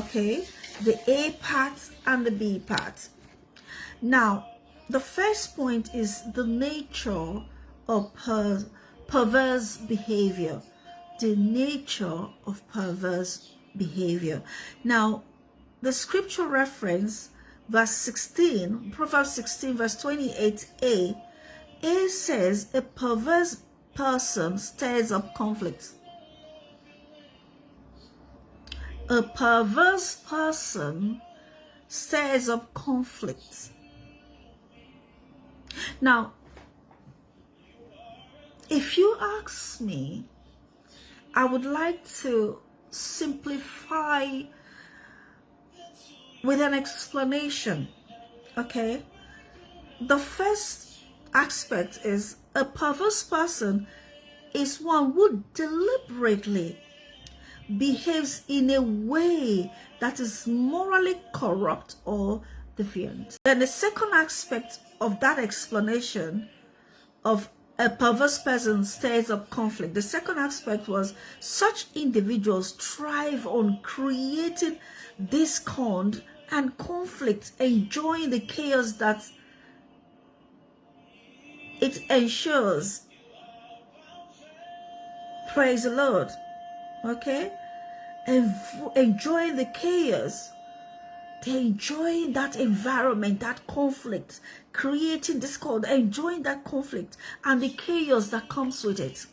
Okay, the A part and the B part. Now, the first point is the nature of perverse behavior. The nature of perverse behavior. Now, the scripture reference, verse 16, Proverbs 16, verse 28a, it says, a perverse person stirs up conflict. A perverse person stirs up conflict. Now, if you ask me, I would like to simplify with an explanation. Okay? The first aspect is a perverse person is one who deliberately behaves in a way that is morally corrupt or deviant. Then the second aspect of that explanation of a perverse person stirs up conflict, the second aspect was such individuals thrive on creating discord and conflict, enjoying the chaos that it ensures. Praise the Lord. Okay? Enjoying the chaos. They're enjoying that environment, that conflict, creating discord, enjoying that conflict and the chaos that comes with it.